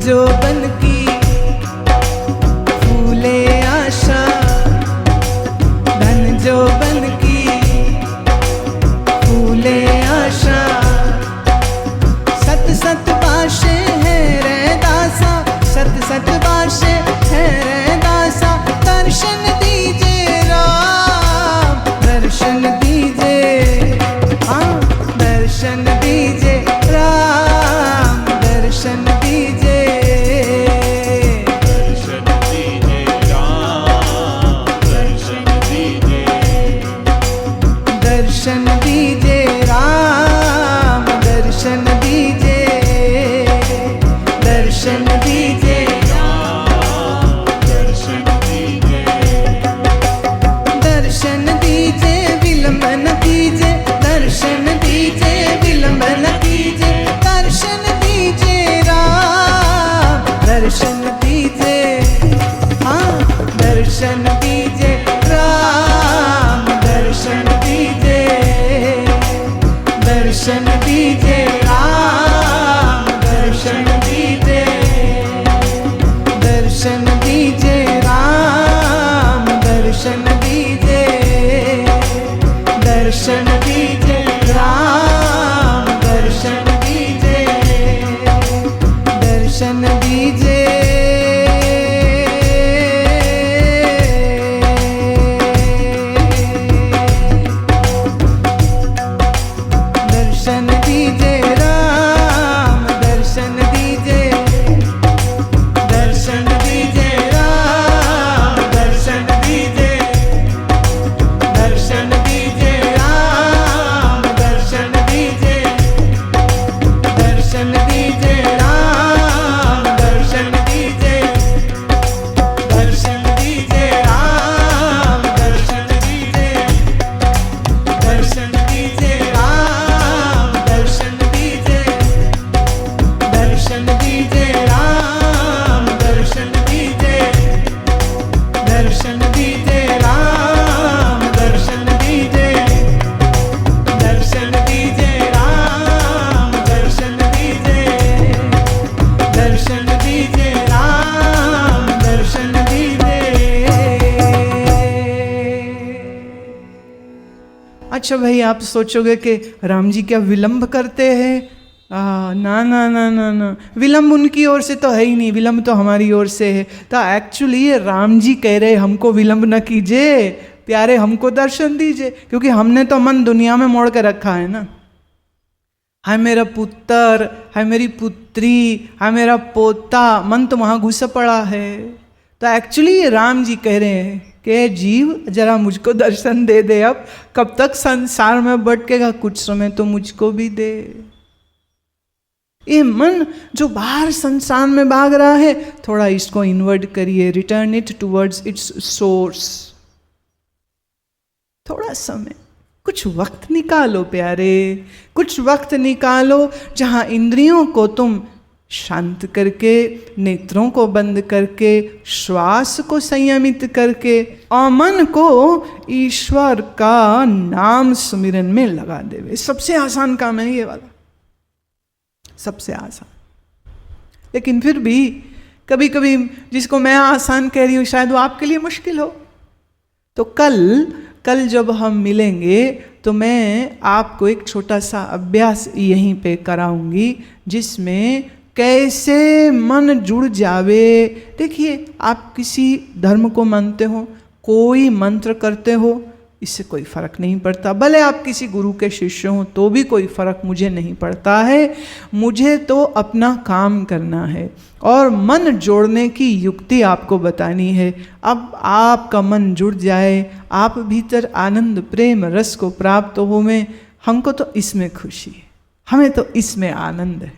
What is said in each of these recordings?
जोबन की फूले आशा, धन जोबन की फूले आशा। सत सत बाशे है रे दासा, सत सत बाशे है रे दासा। दर्शन दीजिए राम, दर्शन दीजिए, हाँ दर्शन दीजिए राम, दर्शन दीजिए, दर्शन दीजिए राम, दर्शन दीजिए, दर्शन दीजिए राम, दर्शन दीजिए, दर्शन दीजिए राम, दर्शन दीजिए, दर्शन दीजिए विलंब न कीजिए, दर्शन दीजिए विलंब न कीजिए। दर्शन दीजिए राम, दर्शन दीजिए, हाँ दर्शन दीजिए राम, दर्शन दीजिए, दर्शन दीजिए राम, दर्शन दीजिए, दर्शन दीजिए राम, दर्शन दीजिए, दर्शन दीजिए राम, दर्शन दीजिए, दर्शन दीजिए। दर्शन दीजिए राम, दर्शन दीजिए, दर्शन दीजिए राम, दर्शन दीजिए, दर्शन दीजिए राम, दर्शन दीजिए, दर्शन दीजिए राम, दर्शन दीजिए, दर्शन दीजिए राम, दर्शन दीजिए, दर्शन दीजिए राम, दर्शन दीजिए, दर्शन दीजिए राम, दर्शन दीजिए, दर्शन दीजिए राम, दर्शन दीजिए, दर्शन दीजिए राम, दर्शन दीजिए, दर्शन दीजिए राम, दर्शन दीजिए। अच्छा भाई, आप सोचोगे कि राम जी क्या विलंब करते हैं? ना ना ना ना ना, विलंब उनकी ओर से तो है ही नहीं, विलंब तो हमारी ओर से है। तो एक्चुअली ये राम जी कह रहे हमको विलंब न कीजिए, प्यारे हमको दर्शन दीजिए, क्योंकि हमने तो मन दुनिया में मोड़ के रखा है ना। है मेरा पुत्र, है मेरी पुत्री, है मेरा पोता, मन तो वहाँ घुस पड़ा है। तो एक्चुअली ये राम जी कह रहे हैं कि जीव जरा मुझको दर्शन दे दे, अब कब तक संसार में भटकेगा, कुछ समय तो मुझको भी दे। ये मन जो बाहर संसार में भाग रहा है, थोड़ा इसको इन्वर्ट करिए, return it towards it's source. थोड़ा समय, कुछ वक्त निकालो प्यारे, कुछ वक्त निकालो जहां इंद्रियों को तुम शांत करके, नेत्रों को बंद करके, श्वास को संयमित करके और मन को ईश्वर का नाम सुमिरन में लगा देवे। सबसे आसान काम है ये वाला, सबसे आसान। लेकिन फिर भी कभी कभी जिसको मैं आसान कह रही हूँ शायद वो आपके लिए मुश्किल हो। तो कल जब हम मिलेंगे तो मैं आपको एक छोटा सा अभ्यास यहीं पे कराऊंगी, जिसमें कैसे मन जुड़ जावे। देखिए, आप किसी धर्म को मानते हो, कोई मंत्र करते हो, इससे कोई फर्क नहीं पड़ता। भले आप किसी गुरु के शिष्य हो तो भी कोई फर्क मुझे नहीं पड़ता है। मुझे तो अपना काम करना है और मन जोड़ने की युक्ति आपको बतानी है। अब आपका मन जुड़ जाए, आप भीतर आनंद प्रेम रस को प्राप्त हो में, हमको तो इसमें खुशी है, हमें तो इसमें आनंद है।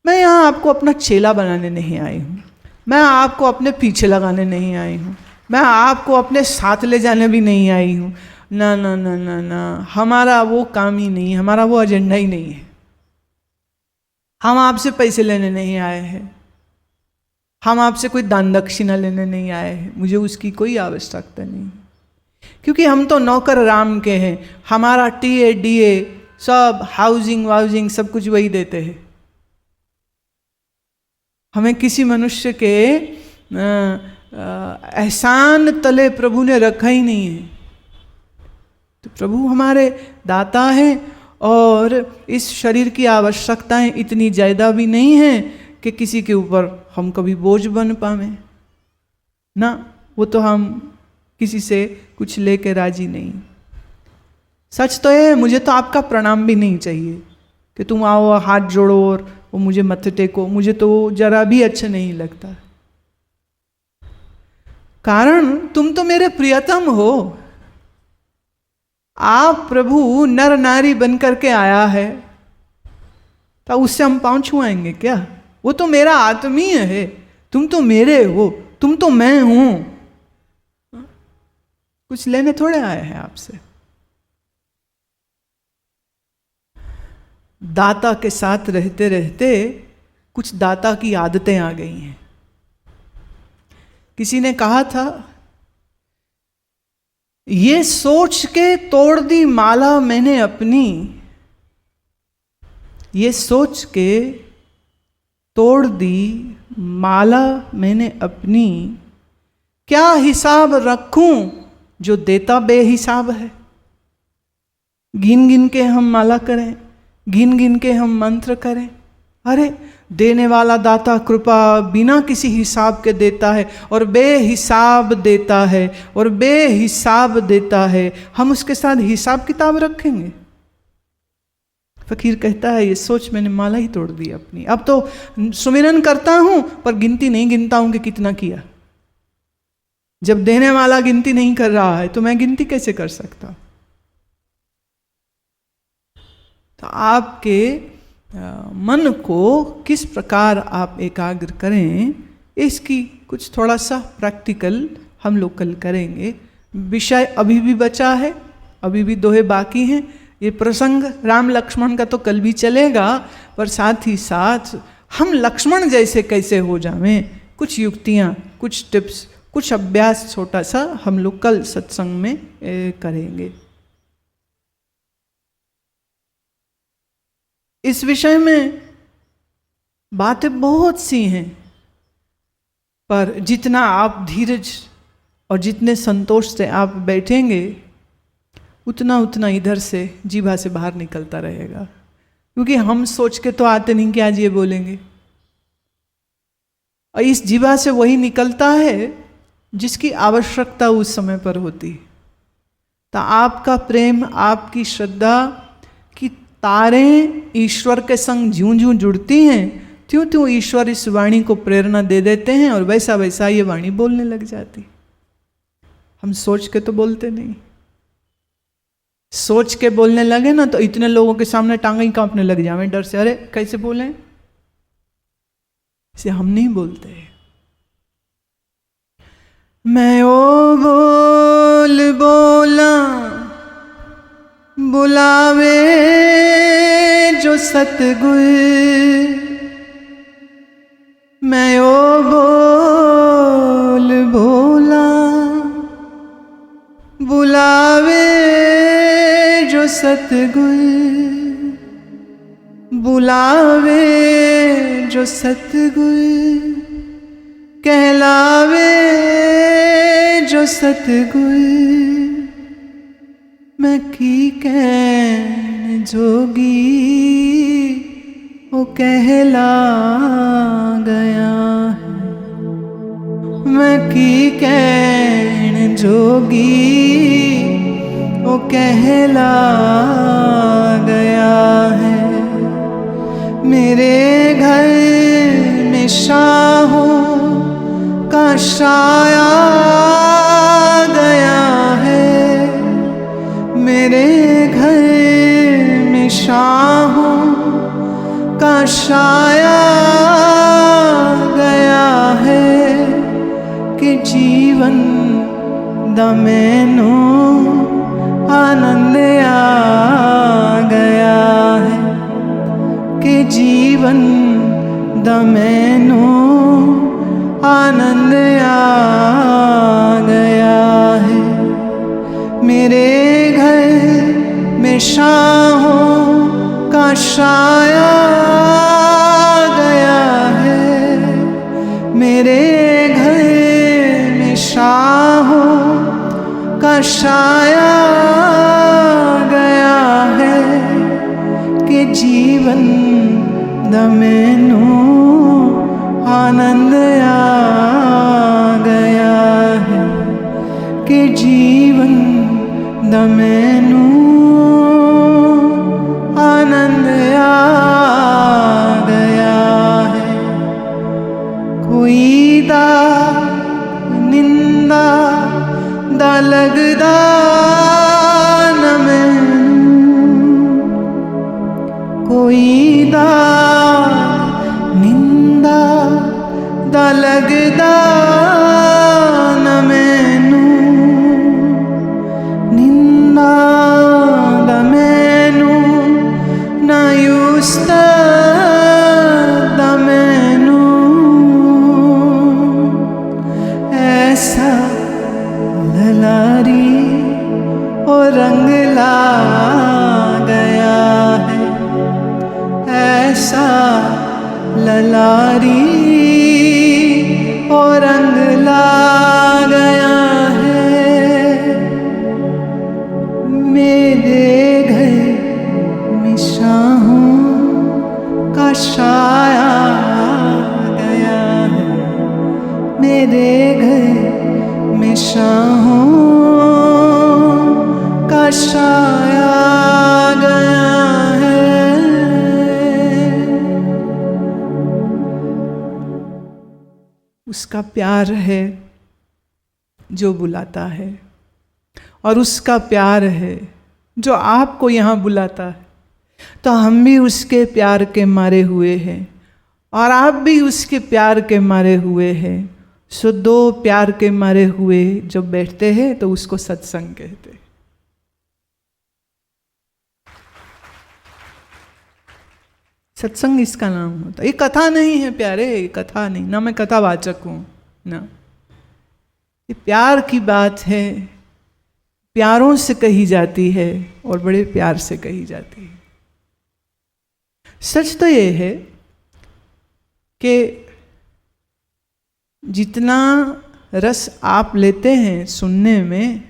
मैं यहाँ आपको अपना चेला बनाने नहीं आई हूँ, मैं आपको अपने पीछे लगाने नहीं आई हूँ, मैं आपको अपने साथ ले जाने भी नहीं आई हूँ। ना ना ना ना ना, हमारा वो काम ही नहीं है, हमारा वो एजेंडा ही नहीं है। हम आपसे पैसे लेने नहीं आए हैं, हम आपसे कोई दान दक्षिणा लेने नहीं आए हैं, मुझे उसकी कोई आवश्यकता नहीं, क्योंकि हम तो नौकर राम के हैं। हमारा टीए डीए सब हाउसिंग वाउसिंग सब कुछ वही देते हैं। हमें किसी मनुष्य के एहसान तले प्रभु ने रखा ही नहीं है। तो प्रभु हमारे दाता हैं और इस शरीर की आवश्यकताएं इतनी ज़्यादा भी नहीं हैं कि किसी के ऊपर हम कभी बोझ बन पावे ना। वो तो हम किसी से कुछ लेके राजी नहीं। सच तो है, मुझे तो आपका प्रणाम भी नहीं चाहिए कि तुम आओ हाथ जोड़ो और वो मुझे मत्थे टेको, मुझे तो जरा भी अच्छा नहीं लगता। कारण तुम तो मेरे प्रियतम हो। आप प्रभु नर नारी बन करके आया है, तो उससे हम पांव छुआएंगे क्या? वो तो मेरा आत्मीय है, तुम तो मेरे हो, तुम तो मैं हूं। कुछ लेने थोड़े आए हैं आपसे। दाता के साथ रहते रहते कुछ दाता की आदतें आ गई हैं। किसी ने कहा था, ये सोच के तोड़ दी माला मैंने अपनी, ये सोच के तोड़ दी माला मैंने अपनी, क्या हिसाब रखूं जो देता बेहिसाब है। गिन गिन के हम माला करें, गिन गिन के हम मंत्र करें। अरे देने वाला दाता कृपा बिना किसी हिसाब के देता है और बेहिसाब देता है और बेहिसाब देता है। हम उसके साथ हिसाब किताब रखेंगे? फकीर कहता है, ये सोच मैंने माला ही तोड़ दी अपनी। अब तो सुमिरन करता हूं पर गिनती नहीं गिनता हूं कि कितना किया। जब देने वाला गिनती नहीं कर रहा है तो मैं गिनती कैसे कर सकता? तो आपके मन को किस प्रकार आप एकाग्र करें, इसकी कुछ थोड़ा सा प्रैक्टिकल हम लोग कल करेंगे। विषय अभी भी बचा है, अभी भी दोहे बाकी हैं। ये प्रसंग राम लक्ष्मण का तो कल भी चलेगा, पर साथ ही साथ हम लक्ष्मण जैसे कैसे हो जावें, कुछ युक्तियाँ, कुछ टिप्स, कुछ अभ्यास छोटा सा हम लोग कल सत्संग में करेंगे। इस विषय में बातें बहुत सी हैं, पर जितना आप धीरज और जितने संतोष से आप बैठेंगे उतना उतना इधर से जीभा से बाहर निकलता रहेगा। क्योंकि हम सोच के तो आते नहीं कि आज ये बोलेंगे, और इस जीभा से वही निकलता है जिसकी आवश्यकता उस समय पर होती। तो आपका प्रेम, आपकी श्रद्धा की तारें ईश्वर के संग ज्यों ज्यों जुड़ती हैं, त्यों त्यों ईश्वर इस वाणी को प्रेरणा दे देते हैं और वैसा वैसा ये वाणी बोलने लग जाती। हम सोच के तो बोलते नहीं। सोच के बोलने लगे ना तो इतने लोगों के सामने टांग ही कांपने लग जावे डर से। अरे कैसे बोलें? इसे हम नहीं बोलते। मैं ओ बोल बोला बुलावे जो सतगुर, मैं ओ बोल बोला बुलावे जो सतगुर, बुलावे जो सतगुर, कहलावे जो सतगुर। मैं की कहन जोगी वो कहला गया है, मैं की कहन जोगी वो कहला गया है। मेरे घर में शाहों का साया गया है, मेरे घर में शाहों का साया गया है कि जीवन दमेनो आनंद आ गया है, कि जीवन दमेनो आनंद आ गया है। मेरे घर में शाहों का साया गया है, आनंद आ गया है कि जीवन दा मैनू आनंद आ गया है। कोई निंदा दा लगदा न मैनू, कोई निंदा दा लगदा न मैनू, निंदा दा मैनू ना युस्ता दा मैनू। ऐसा ललारी और रंग ला गया है, ऐसा ललारी और रंग ला गया है। मेरे घर में शाहों का साया गया है, मेरे घर में शाहों का साया गया है। उसका प्यार है जो बुलाता है, और उसका प्यार है जो आपको यहाँ बुलाता है। तो हम भी उसके प्यार के मारे हुए हैं और आप भी उसके प्यार के मारे हुए हैं। सो दो प्यार के मारे हुए जब बैठते हैं तो उसको सत्संग कहते हैं। सत्संग इसका नाम होता है। ये कथा नहीं है प्यारे, ये कथा नहीं, ना मैं कथावाचक हूँ ना, ये प्यार की बात है। प्यारों से कही जाती है और बड़े प्यार से कही जाती है। सच तो ये है कि जितना रस आप लेते हैं सुनने में,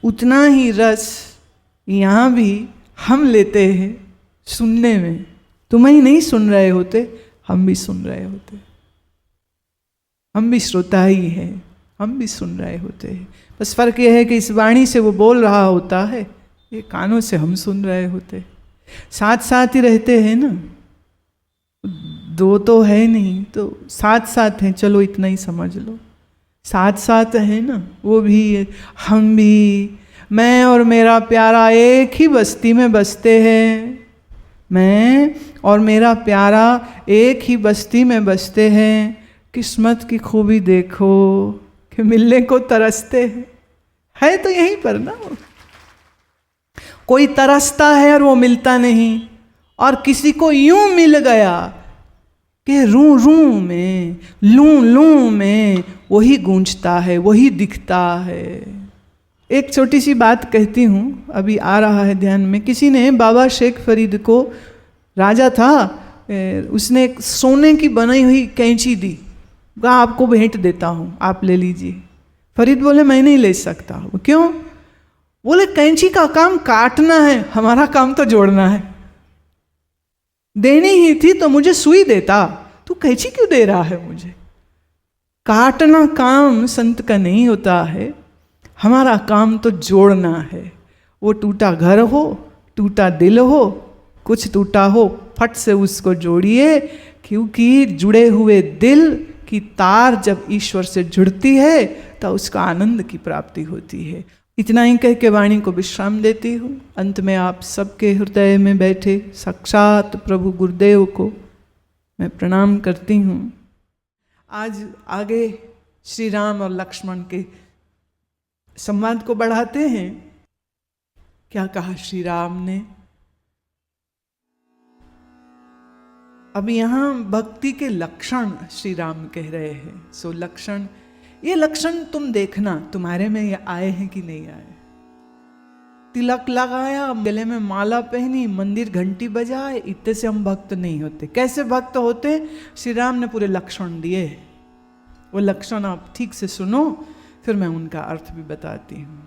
उतना ही रस यहाँ भी हम लेते हैं सुनने में। तुम ही नहीं सुन रहे होते, हम भी सुन रहे होते, हम भी श्रोता ही हैं, हम भी सुन रहे होते हैं। बस फर्क यह है कि इस वाणी से वो बोल रहा होता है, ये कानों से हम सुन रहे होते। साथ साथ ही रहते हैं ना, दो तो है नहीं तो साथ साथ हैं, चलो इतना ही समझ लो। साथ साथ है ना, वो भी हम भी, मैं और मेरा प्यारा एक ही बस्ती में बसते हैं। मैं और मेरा प्यारा एक ही बस्ती में बसते हैं। किस्मत की खूबी देखो कि मिलने को तरसते हैं। है तो यहीं पर ना, कोई तरसता है और वो मिलता नहीं, और किसी को यूं मिल गया कि रू रू में, लू लू में वही गूंजता है, वही दिखता है। एक छोटी सी बात कहती हूँ, अभी आ रहा है ध्यान में। किसी ने बाबा शेख फरीद को, राजा था, उसने एक सोने की बनाई हुई कैंची दी, कहा आपको भेंट देता हूँ, आप ले लीजिए। फरीद बोले मैं नहीं ले सकता। क्यों? बोले कैंची का काम काटना है, हमारा काम तो जोड़ना है। देनी ही थी तो मुझे सुई देता, तू कैंची क्यों दे रहा है मुझे? काटना काम संत का नहीं होता है, हमारा काम तो जोड़ना है। वो टूटा घर हो, टूटा दिल हो, कुछ टूटा हो, फट से उसको जोड़िए, क्योंकि जुड़े हुए दिल की तार जब ईश्वर से जुड़ती है तो उसका आनंद की प्राप्ति होती है। इतना ही कह के वाणी को विश्राम देती हूँ। अंत में आप सबके हृदय में बैठे साक्षात प्रभु गुरुदेव को मैं प्रणाम करती हूँ। आज आगे श्री राम और लक्ष्मण के संवाद को बढ़ाते हैं। क्या कहा श्री राम ने? अब यहाँ भक्ति के लक्षण श्री राम कह रहे हैं। सो लक्षण, ये लक्षण तुम देखना तुम्हारे में ये आए हैं कि नहीं आए। तिलक लगाया, गले में माला पहनी, मंदिर घंटी बजाए, इतने से हम भक्त नहीं होते। कैसे भक्त होते? श्री राम ने पूरे लक्षण दिए। वो लक्षण आप ठीक से सुनो, फिर मैं उनका अर्थ भी बताती हूँ।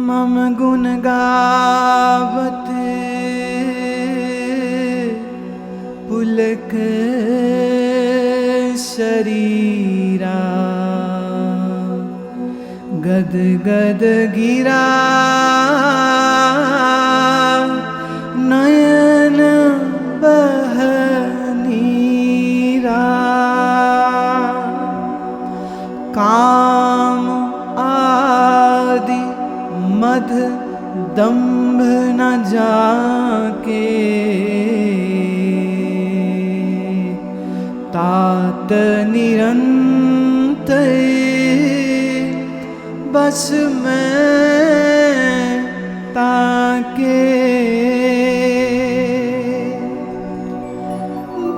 मम गुण गावत पुलक शरीरा गद गद गिरा नयन बह नीरा काम आदि मद दंभ न जाके तात निरंतर बस में ताके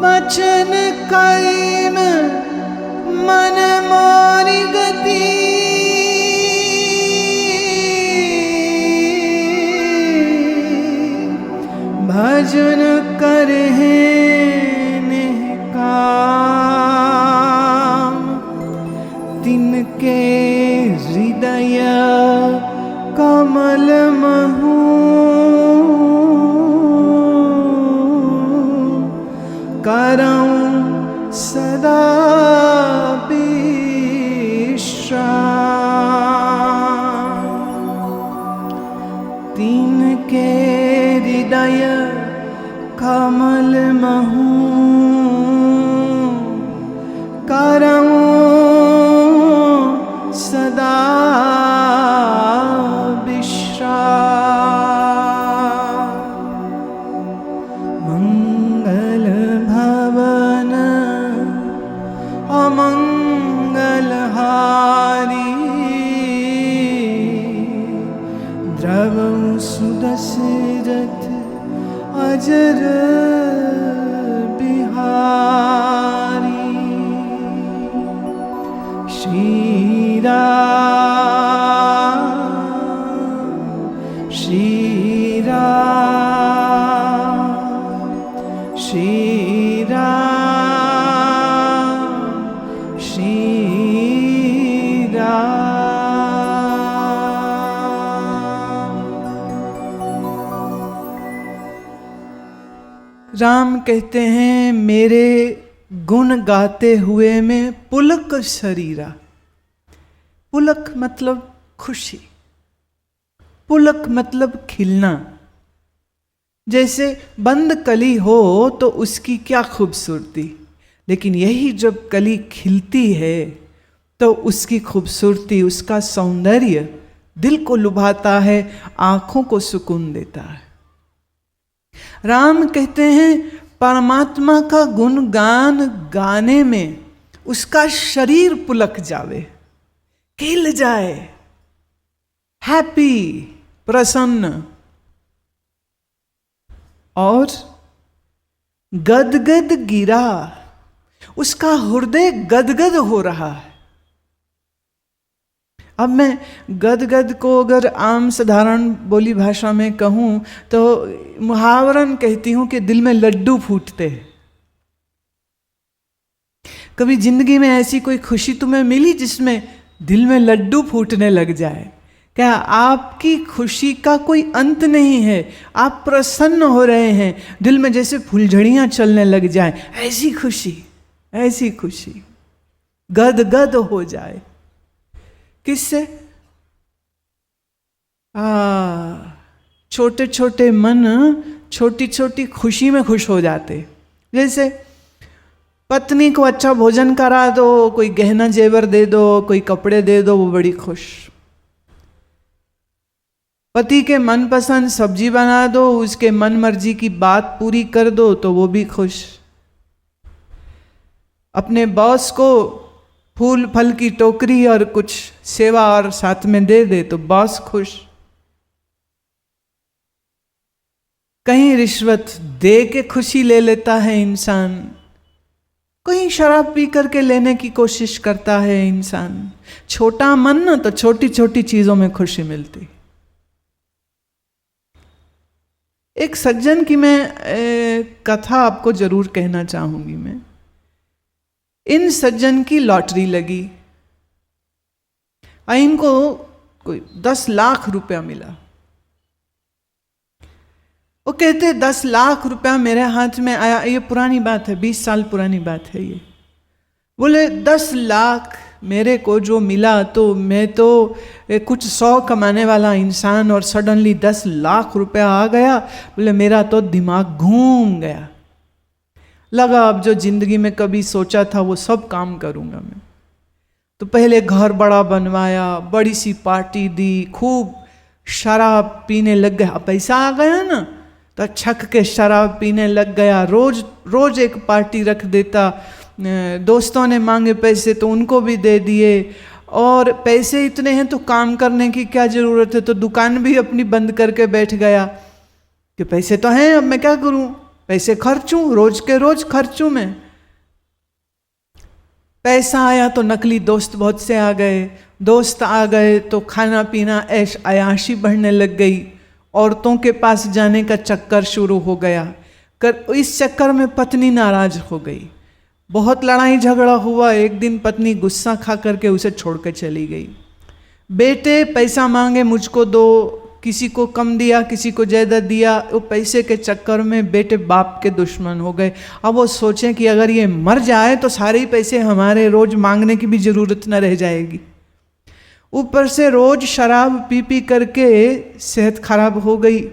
बचन कर्म मन मोरी गति भजन करहे निष्काम तिनके हृदय कमल महू करऊं सदा विश्राम तिनके हृदय कमल महू करऊं सदा विश्राम मंगल भवन अमंगल हारी द्रवं सुदशरथ अजर बिहारी श्री राम श्री राम श्री राम श्री राम। राम कहते हैं मेरे गुण गाते हुए में पुलक शरीरा। पुलक मतलब खुशी, पुलक मतलब खिलना। जैसे बंद कली हो तो उसकी क्या खूबसूरती, लेकिन यही जब कली खिलती है तो उसकी खूबसूरती, उसका सौंदर्य दिल को लुभाता है, आंखों को सुकून देता है। राम कहते हैं परमात्मा का गुणगान गाने में उसका शरीर पुलक जावे, खिल जाए, हैप्पी, प्रसन्न, और गदगद गिरा, उसका हृदय गदगद हो रहा है। अब मैं गदगद को अगर आम साधारण बोली भाषा में कहूं तो मुहावरन कहती हूं कि दिल में लड्डू फूटते हैं। कभी जिंदगी में ऐसी कोई खुशी तुम्हें मिली जिसमें दिल में लड्डू फूटने लग जाए? क्या आपकी खुशी का कोई अंत नहीं है? आप प्रसन्न हो रहे हैं, दिल में जैसे फुलझड़ियां चलने लग जाए, ऐसी खुशी, ऐसी खुशी गदगद हो जाए। किससे? छोटे छोटे मन छोटी छोटी खुशी में खुश हो जाते। जैसे पत्नी को अच्छा भोजन करा दो, कोई गहना जेवर दे दो, कोई कपड़े दे दो, वो बड़ी खुश। पति के मनपसंद सब्जी बना दो, उसके मन मर्जी की बात पूरी कर दो तो वो भी खुश। अपने बॉस को फूल फल की टोकरी और कुछ सेवा और साथ में दे दे तो बॉस खुश। कहीं रिश्वत दे के खुशी ले लेता है इंसान, कहीं शराब पी करके लेने की कोशिश करता है इंसान। छोटा मन ना तो छोटी छोटी चीजों में खुशी मिलती। एक सज्जन की मैं कथा आपको जरूर कहना चाहूंगी। मैं इन सज्जन की लॉटरी लगी और इनको कोई 10 लाख रुपया मिला। वो कहते 10 लाख रुपया मेरे हाथ में आया, ये पुरानी बात है, 20 साल पुरानी बात है ये। बोले 10 लाख मेरे को जो मिला, तो मैं तो कुछ 100 कमाने वाला इंसान, और सडनली 10 लाख रुपया आ गया। बोले मेरा तो दिमाग घूम गया, लगा अब जो जिंदगी में कभी सोचा था वो सब काम करूँगा मैं। तो पहले घर बड़ा बनवाया, बड़ी सी पार्टी दी, खूब शराब पीने लग गया। पैसा आ गया ना, तो छक के शराब पीने लग गया। रोज रोज एक पार्टी रख देता, दोस्तों ने मांगे पैसे तो उनको भी दे दिए, और पैसे इतने हैं तो काम करने की क्या ज़रूरत है, तो दुकान भी अपनी बंद करके बैठ गया कि पैसे तो हैं, अब मैं क्या करूं, पैसे खर्चूं, रोज के रोज खर्चूं मैं। पैसा आया तो नकली दोस्त बहुत से आ गए, दोस्त आ गए तो खाना पीना ऐश अयाशी बढ़ने लग गई, औरतों के पास जाने का चक्कर शुरू हो गया। इस चक्कर में पत्नी नाराज हो गई, बहुत लड़ाई झगड़ा हुआ। एक दिन पत्नी गुस्सा खा करके उसे छोड़ कर चली गई। बेटे पैसा मांगे, मुझको दो, किसी को कम दिया, किसी को ज़्यादा दिया। वो पैसे के चक्कर में बेटे बाप के दुश्मन हो गए। अब वो सोचें कि अगर ये मर जाए तो सारे ही पैसे हमारे, रोज मांगने की भी ज़रूरत न रह जाएगी। ऊपर से रोज शराब पी पी करके सेहत खराब हो गई।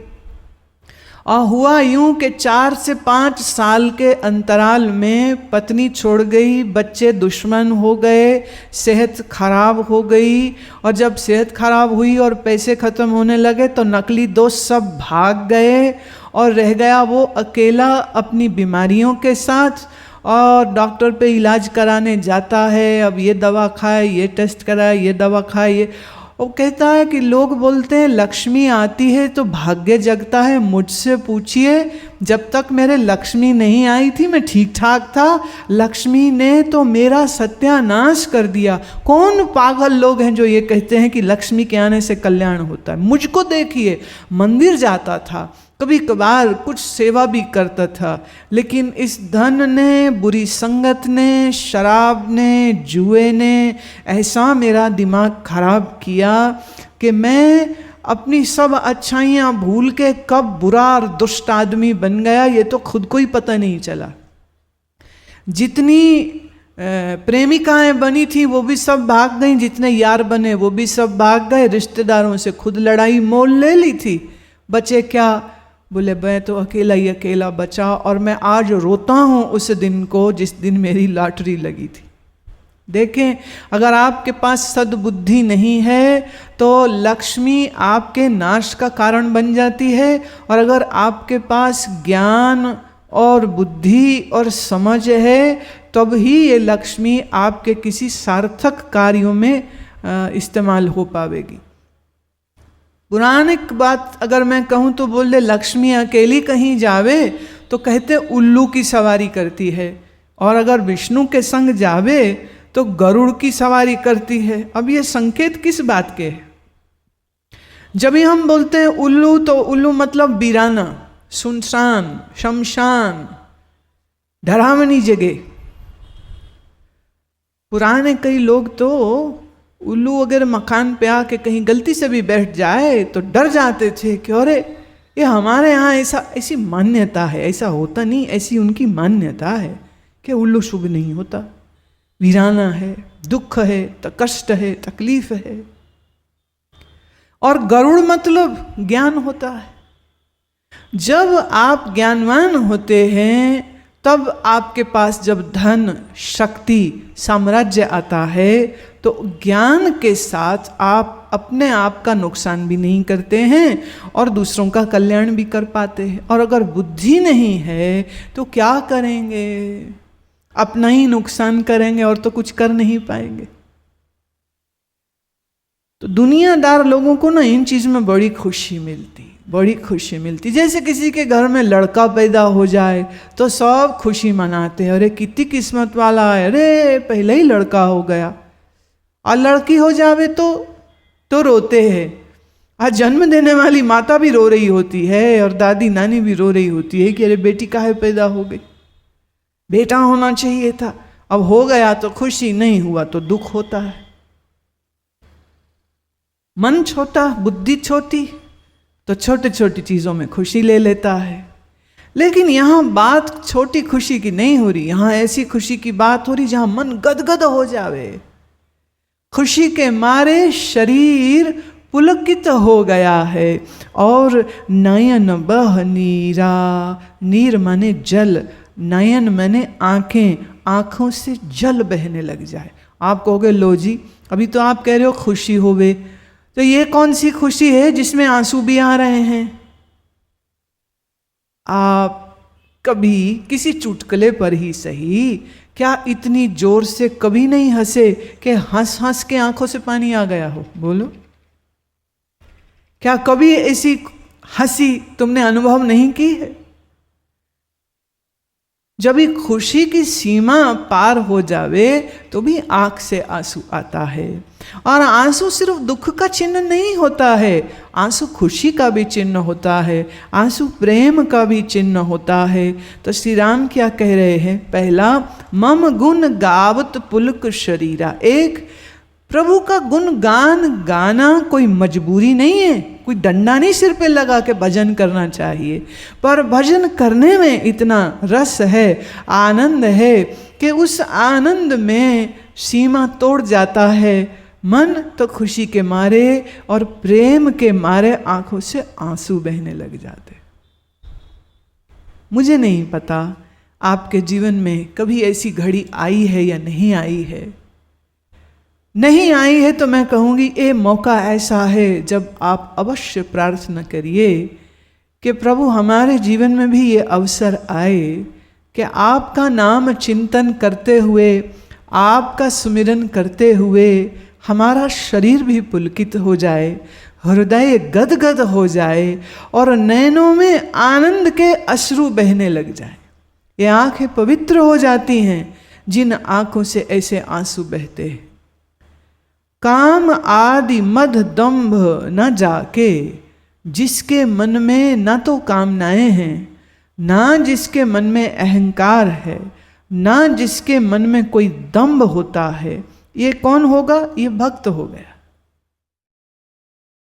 और हुआ यूं कि 4 से 5 साल के अंतराल में पत्नी छोड़ गई, बच्चे दुश्मन हो गए, सेहत खराब हो गई। और जब सेहत खराब हुई और पैसे ख़त्म होने लगे तो नकली दोस्त सब भाग गए, और रह गया वो अकेला अपनी बीमारियों के साथ। और डॉक्टर पे इलाज कराने जाता है, अब ये दवा खाए, ये टेस्ट कराए, ये दवा खाए, ये। वो कहता है कि लोग बोलते हैं लक्ष्मी आती है तो भाग्य जगता है। मुझसे पूछिए, जब तक मेरे लक्ष्मी नहीं आई थी मैं ठीक ठाक था, लक्ष्मी ने तो मेरा सत्यानाश कर दिया। कौन पागल लोग हैं जो ये कहते हैं कि लक्ष्मी के आने से कल्याण होता है। मुझको देखिए, मंदिर जाता था, कभी कभार कुछ सेवा भी करता था, लेकिन इस धन ने, बुरी संगत ने, शराब ने, जुए ने ऐसा मेरा दिमाग खराब किया कि मैं अपनी सब अच्छाइयाँ भूल के कब बुरा और दुष्ट आदमी बन गया ये तो खुद को ही पता नहीं चला। जितनी प्रेमिकाएं बनी थी वो भी सब भाग गईं, जितने यार बने वो भी सब भाग गए, रिश्तेदारों से खुद लड़ाई मोल ले ली थी। बचे क्या? बोले मैं तो अकेला ही अकेला बचा, और मैं आज रोता हूँ उस दिन को जिस दिन मेरी लॉटरी लगी थी। देखें, अगर आपके पास सद्बुद्धि नहीं है तो लक्ष्मी आपके नाश का कारण बन जाती है, और अगर आपके पास ज्ञान और बुद्धि और समझ है तब ही ये लक्ष्मी आपके किसी सार्थक कार्यों में इस्तेमाल हो पावेगी। पुराणिक बात अगर मैं कहूँ तो बोले लक्ष्मी अकेली कहीं जावे तो कहते उल्लू की सवारी करती है, और अगर विष्णु के संग जावे तो गरुड़ की सवारी करती है। अब ये संकेत किस बात के है? जब भी हम बोलते हैं उल्लू तो उल्लू मतलब वीराना, सुनसान, शमशान, डरावनी जगह। पुराने कई लोग तो उल्लू अगर मकान पे आके कहीं गलती से भी बैठ जाए तो डर जाते थे कि अरे ये हमारे यहाँ ऐसी मान्यता है, ऐसा होता नहीं, ऐसी उनकी मान्यता है कि उल्लू शुभ नहीं होता, वीराना है, दुख है, कष्ट है, तकलीफ है। और गरुड़ मतलब ज्ञान होता है। जब आप ज्ञानवान होते हैं तब आपके पास जब धन, शक्ति, साम्राज्य आता है तो ज्ञान के साथ आप अपने आप का नुकसान भी नहीं करते हैं और दूसरों का कल्याण भी कर पाते हैं। और अगर बुद्धि नहीं है तो क्या करेंगे? अपना ही नुकसान करेंगे और तो कुछ कर नहीं पाएंगे। तो दुनियादार लोगों को ना इन चीज़ में बड़ी खुशी मिलती। जैसे किसी के घर में लड़का पैदा हो जाए तो सब खुशी मनाते हैं, अरे कितनी किस्मत वाला है, अरे पहले ही लड़का हो गया। और लड़की हो जावे तो रोते हैं। आज जन्म देने वाली माता भी रो रही होती है और दादी नानी भी रो रही होती है कि अरे बेटी काहे पैदा हो गई, बेटा होना चाहिए था, अब हो गया तो खुशी, नहीं हुआ तो दुख होता है। मन छोटा, बुद्धि छोटी, तो छोटी छोटी चीज़ों में खुशी ले लेता है। लेकिन यहाँ बात छोटी खुशी की नहीं हो रही, यहाँ ऐसी खुशी की बात हो रही जहाँ मन गदगद हो जावे, खुशी के मारे शरीर पुलकित हो गया है। और नयन बह नीरा, नीर माने जल, नयन माने आंखें, आंखों से जल बहने लग जाए। आप कहोगे लो जी अभी तो आप कह रहे हो खुशी होवे, तो ये कौन सी खुशी है जिसमें आंसू भी आ रहे हैं? आप कभी किसी चुटकुले पर ही सही, क्या इतनी जोर से कभी नहीं हंसे कि हंस हंस के आंखों से पानी आ गया हो? बोलो, क्या कभी ऐसी हंसी तुमने अनुभव नहीं की है? जब भी खुशी की सीमा पार हो जावे तो भी आंख से आंसू आता है। और आंसू सिर्फ दुख का चिन्ह नहीं होता है, आंसू खुशी का भी चिन्ह होता है, आंसू प्रेम का भी चिन्ह होता है। तो श्री राम क्या कह रहे हैं? पहला, मम गुण गावत पुलक शरीरा। एक, प्रभु का गुणगान गाना कोई मजबूरी नहीं है, कोई डंडा नहीं सिर पे लगा के भजन करना चाहिए, पर भजन करने में इतना रस है, आनंद है कि उस आनंद में सीमा तोड़ जाता है मन, तो खुशी के मारे और प्रेम के मारे आंखों से आंसू बहने लग जाते। मुझे नहीं पता आपके जीवन में कभी ऐसी घड़ी आई है या नहीं आई है। नहीं आई है तो मैं कहूँगी ये मौका ऐसा है जब आप अवश्य प्रार्थना करिए कि प्रभु हमारे जीवन में भी ये अवसर आए कि आपका नाम चिंतन करते हुए, आपका सुमिरन करते हुए हमारा शरीर भी पुलकित हो जाए, हृदय गदगद हो जाए और नैनों में आनंद के अश्रु बहने लग जाए। ये आंखें पवित्र हो जाती हैं जिन आंखों से ऐसे आंसू बहते हैं। काम आदि मद दंभ न जाके, जिसके मन में न तो कामनाएं हैं, ना जिसके मन में अहंकार है, ना जिसके मन में कोई दंभ होता है, ये कौन होगा? ये भक्त हो गया।